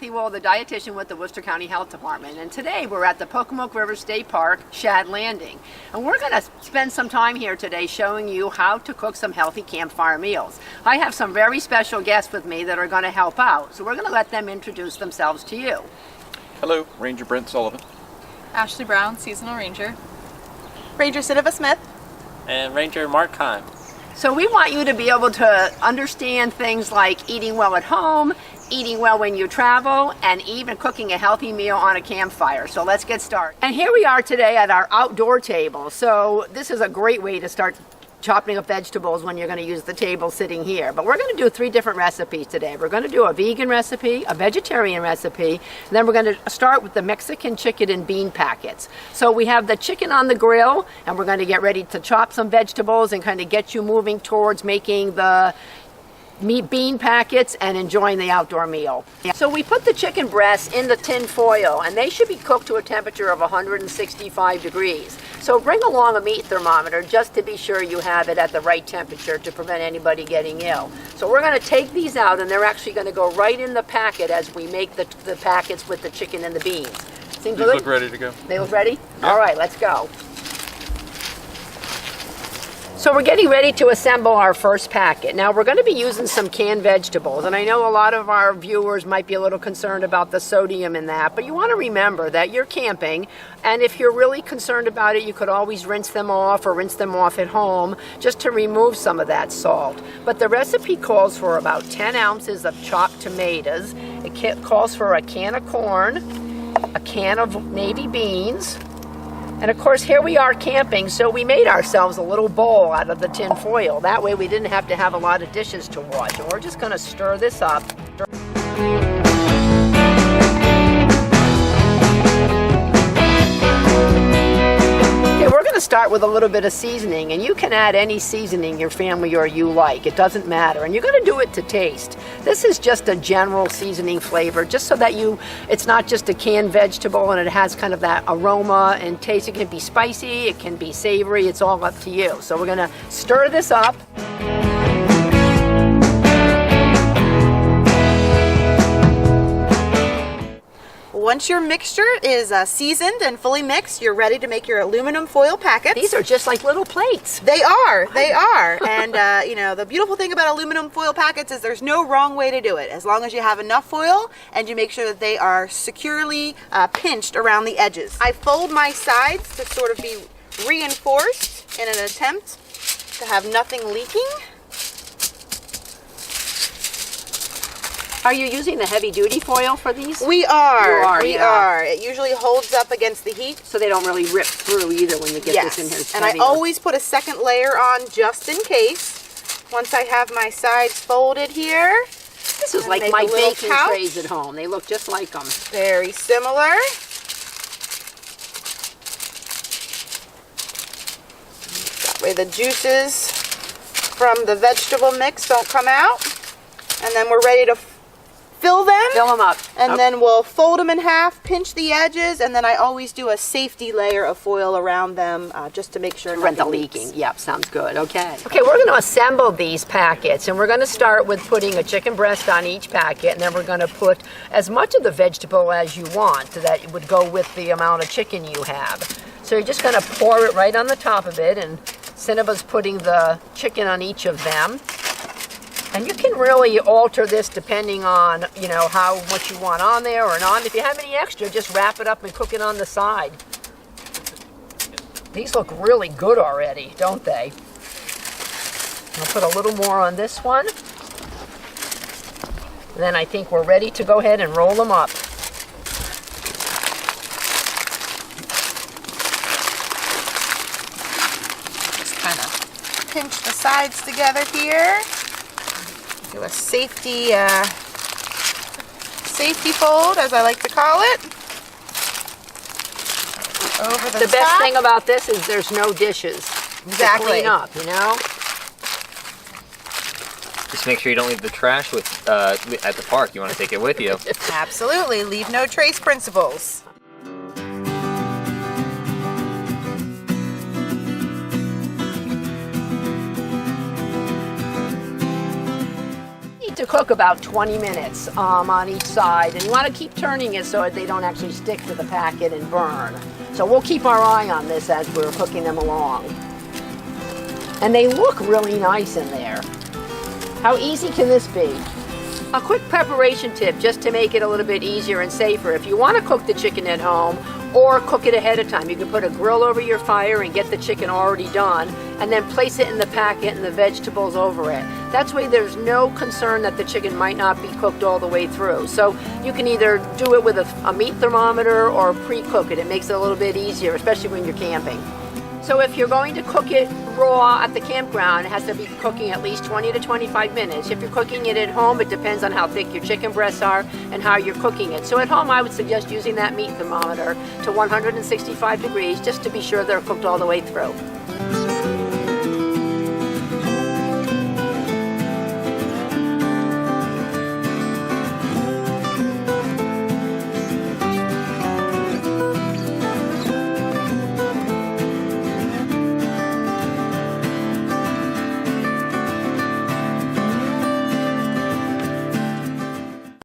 Kathy Wool, the dietitian with the Worcester County Health Department, and today we're at the Pocomoke River State Park, Shad Landing. And we're going to spend some time here today showing you how to cook some healthy campfire meals. I have some very special guests with me that are going to help out, so we're going to let them introduce themselves to you. Hello, Ranger Brent Sullivan. Ashley Brown, Seasonal Ranger. Ranger Sidiva Smith. And Ranger Mark Heim. So we want you to be able to understand things like eating well at home, eating well when you travel, and even cooking a healthy meal on a campfire. So let's get started. And here we are today at our outdoor table. So this is a great way to start chopping up vegetables when you're going to use the table sitting here. But we're going to do 3 different recipes today. We're going to do a vegan recipe, a vegetarian recipe, and then we're going to start with the Mexican chicken and bean packets. So we have the chicken on the grill, and we're going to get ready to chop some vegetables and kind of get you moving towards making the bean packets and enjoying the outdoor meal. So we put the chicken breasts in the tin foil, and they should be cooked to a temperature of 165 degrees. So bring along a meat thermometer just to be sure you have it at the right temperature to prevent anybody getting ill. So we're going to take these out, and they're actually going to go right in the packet as we make the packets with the chicken and the beans. Seem good? These look ready to go. They look ready? Yeah. All right, let's go. So we're getting ready to assemble our first packet. Now we're going to be using some canned vegetables, and I know a lot of our viewers might be a little concerned about the sodium in that, but you want to remember that you're camping, and if you're really concerned about it, you could always rinse them off or rinse them off at home just to remove some of that salt. But the recipe calls for about 10 ounces of chopped tomatoes. It calls for a can of corn, a can of navy beans, and of course, here we are camping, so we made ourselves a little bowl out of the tin foil. That way we didn't have to have a lot of dishes to wash. And we're just going to stir this up. We're going to start with a little bit of seasoning, and you can add any seasoning your family or you like. It doesn't matter, and you're going to do it to taste. This is just a general seasoning flavor, just so that it's not just a canned vegetable and it has kind of that aroma and taste. It can be spicy, it can be savory, it's all up to you. So we're going to stir this up. Once your mixture is seasoned and fully mixed, you're ready to make your aluminum foil packets. These are just like little plates. They are. And you know, the beautiful thing about aluminum foil packets is there's no wrong way to do it. As long as you have enough foil and you make sure that they are securely pinched around the edges. I fold my sides to sort of be reinforced in an attempt to have nothing leaking. Are you using the heavy-duty foil for these? We are. You are, we are. It usually holds up against the heat. So they don't really rip through either when you get this in here. It's and I always put a second layer on just in case. Once I have my sides folded here. This is like my baking trays at home. They look just like them. Very similar. That way the juices from the vegetable mix don't come out. And then we're ready to fill them up. And then we'll fold them in half, pinch the edges, and then I always do a safety layer of foil around them just to make sure prevent the leaking. Yep, sounds good. Okay, we're going to assemble these packets, and we're going to start with putting a chicken breast on each packet, and then we're going to put as much of the vegetable as you want that would go with the amount of chicken you have. So you're just going to pour it right on the top of it, and Cineva's putting the chicken on each of them. And you can really alter this depending on, you know, how much you want on there or not. If you have any extra, just wrap it up and cook it on the side. These look really good already, don't they? I'll put a little more on this one. And then I think we're ready to go ahead and roll them up. Just kind of pinch the sides together here. Do a safety fold, as I like to call it. Over the top. The best thing about this is there's no dishes to clean up, you know? Just make sure you don't leave the trash at the park. You want to take it with you. Absolutely. Leave no trace principles. to cook about 20 minutes on each side, and you want to keep turning it so that they don't actually stick to the packet and burn. So we'll keep our eye on this as we're cooking them along. And they look really nice in there. How easy can this be? A quick preparation tip just to make it a little bit easier and safer. If you want to cook the chicken at home or cook it ahead of time, you can put a grill over your fire and get the chicken already done and then place it in the packet and the vegetables over it. That's way there's no concern that the chicken might not be cooked all the way through. So you can either do it with a meat thermometer or pre-cook it. It makes it a little bit easier, especially when you're camping. So if you're going to cook it raw at the campground, it has to be cooking at least 20 to 25 minutes. If you're cooking it at home, it depends on how thick your chicken breasts are and how you're cooking it. So at home, I would suggest using that meat thermometer to 165 degrees just to be sure they're cooked all the way through.